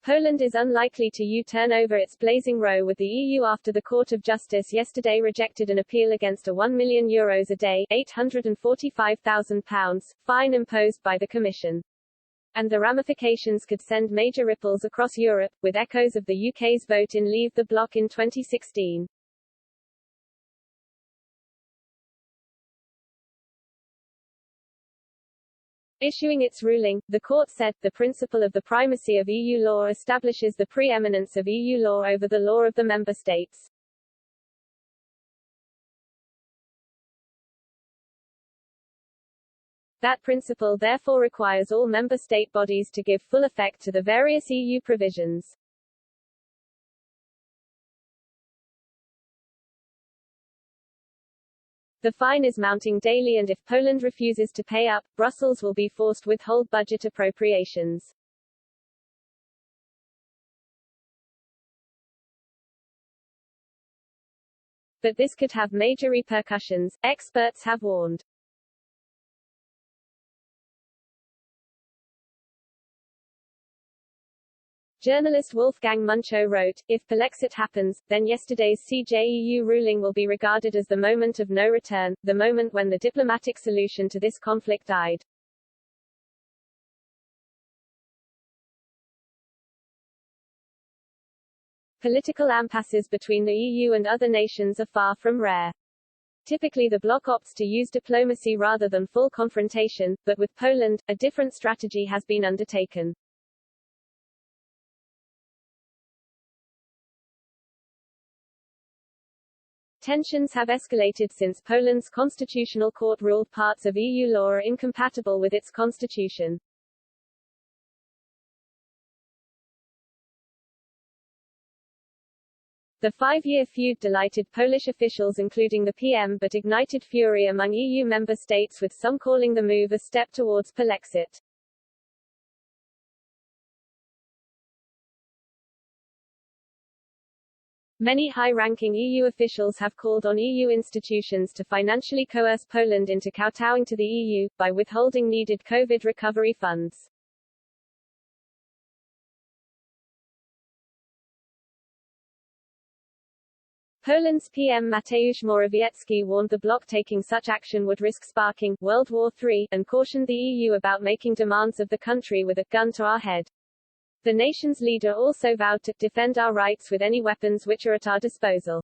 Poland is unlikely to U-turn over its blazing row with the EU after the Court of Justice yesterday rejected an appeal against a €1 million a day £845,000 fine imposed by the Commission. And the ramifications could send major ripples across Europe, with echoes of the UK's vote in Leave the Bloc in 2016. Issuing its ruling, the court said, the principle of the primacy of EU law establishes the preeminence of EU law over the law of the member states. That principle therefore requires all member state bodies to give full effect to the various EU provisions. The fine is mounting daily, and if Poland refuses to pay up, Brussels will be forced to withhold budget appropriations. But this could have major repercussions, experts have warned. Journalist Wolfgang Muncho wrote, "If Polexit happens, then yesterday's CJEU ruling will be regarded as the moment of no return, the moment when the diplomatic solution to this conflict died." Political impasses between the EU and other nations are far from rare. Typically the bloc opts to use diplomacy rather than full confrontation, but with Poland, a different strategy has been undertaken. Tensions have escalated since Poland's constitutional court ruled parts of EU law are incompatible with its constitution. The five-year feud delighted Polish officials including the PM but ignited fury among EU member states, with some calling the move a step towards Polexit. Many high-ranking EU officials have called on EU institutions to financially coerce Poland into kowtowing to the EU, by withholding needed COVID recovery funds. Poland's PM Mateusz Morawiecki warned the bloc taking such action would risk sparking World War III, and cautioned the EU about making demands of the country with a gun to our head. The nation's leader also vowed to defend our rights with any weapons which are at our disposal.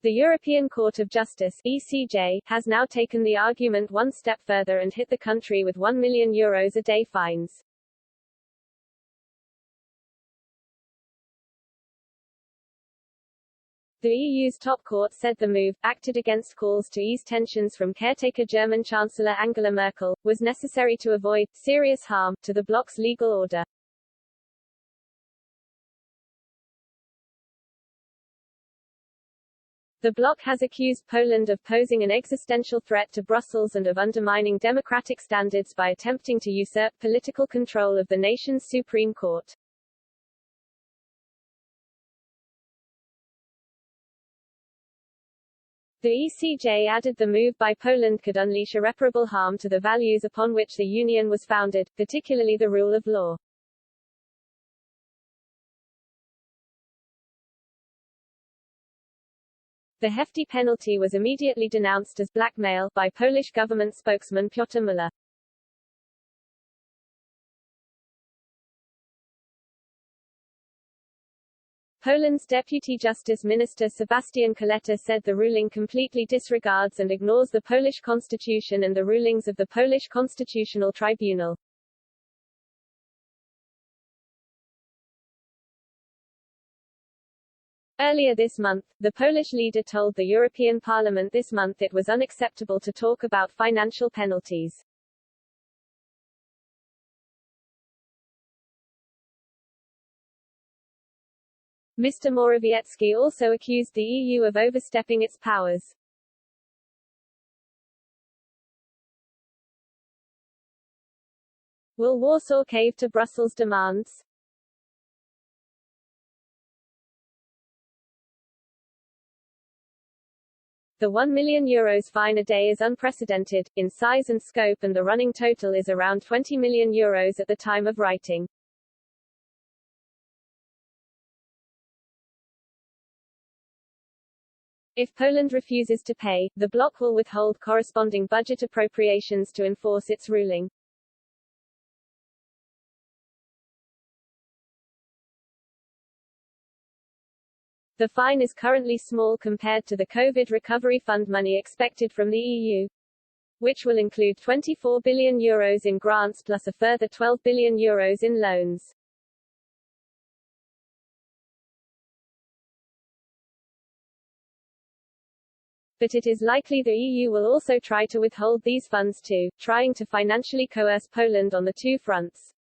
The European Court of Justice (ECJ) has now taken the argument one step further and hit the country with €1 million a day fines. The EU's top court said the move, acted against calls to ease tensions from caretaker German Chancellor Angela Merkel, was necessary to avoid serious harm to the bloc's legal order. The bloc has accused Poland of posing an existential threat to Brussels and of undermining democratic standards by attempting to usurp political control of the nation's Supreme Court. The ECJ added the move by Poland could unleash irreparable harm to the values upon which the Union was founded, particularly the rule of law. The hefty penalty was immediately denounced as blackmail by Polish government spokesman Piotr Müller. Poland's Deputy Justice Minister Sebastian Kaleta said the ruling completely disregards and ignores the Polish constitution and the rulings of the Polish Constitutional Tribunal. Earlier this month, the Polish leader told the European Parliament this month it was unacceptable to talk about financial penalties. Mr. Morawiecki also accused the EU of overstepping its powers. Will Warsaw cave to Brussels' demands? The €1 million fine a day is unprecedented, in size and scope, and the running total is around €20 million at the time of writing. If Poland refuses to pay, the bloc will withhold corresponding budget appropriations to enforce its ruling. The fine is currently small compared to the COVID Recovery Fund money expected from the EU, which will include €24 billion in grants plus a further €12 billion in loans. But it is likely the EU will also try to withhold these funds too, trying to financially coerce Poland on the two fronts.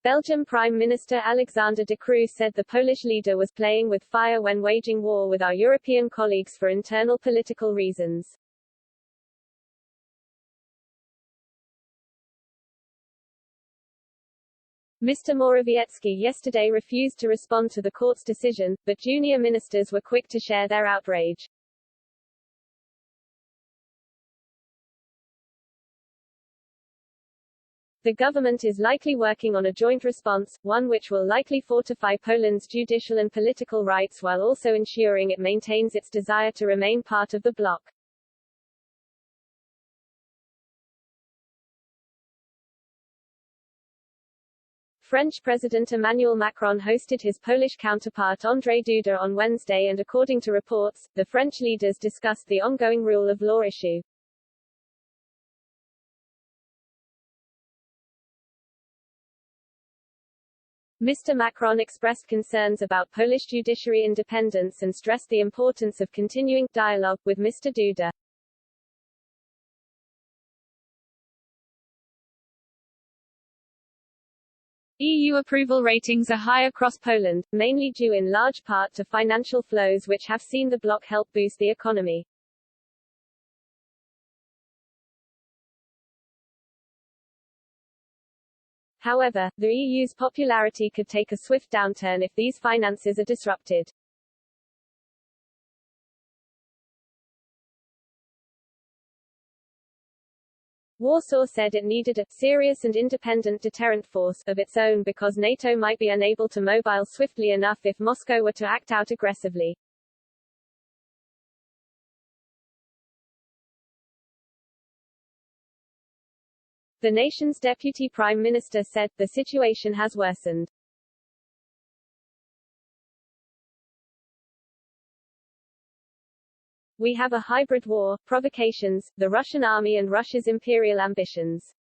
Belgium Prime Minister Alexander De Croo said the Polish leader was playing with fire when waging war with our European colleagues for internal political reasons. Mr. Morawiecki yesterday refused to respond to the court's decision, but junior ministers were quick to share their outrage. The government is likely working on a joint response, one which will likely fortify Poland's judicial and political rights while also ensuring it maintains its desire to remain part of the bloc. French President Emmanuel Macron hosted his Polish counterpart Andrzej Duda on Wednesday, and according to reports, the French leaders discussed the ongoing rule of law issue. Mr. Macron expressed concerns about Polish judiciary independence and stressed the importance of continuing dialogue with Mr. Duda. EU approval ratings are high across Poland, mainly due in large part to financial flows which have seen the bloc help boost the economy. However, the EU's popularity could take a swift downturn if these finances are disrupted. Warsaw said it needed a serious and independent deterrent force of its own because NATO might be unable to mobile swiftly enough if Moscow were to act out aggressively. The nation's deputy prime minister said, "The situation has worsened. We have a hybrid war, provocations, the Russian army and Russia's imperial ambitions.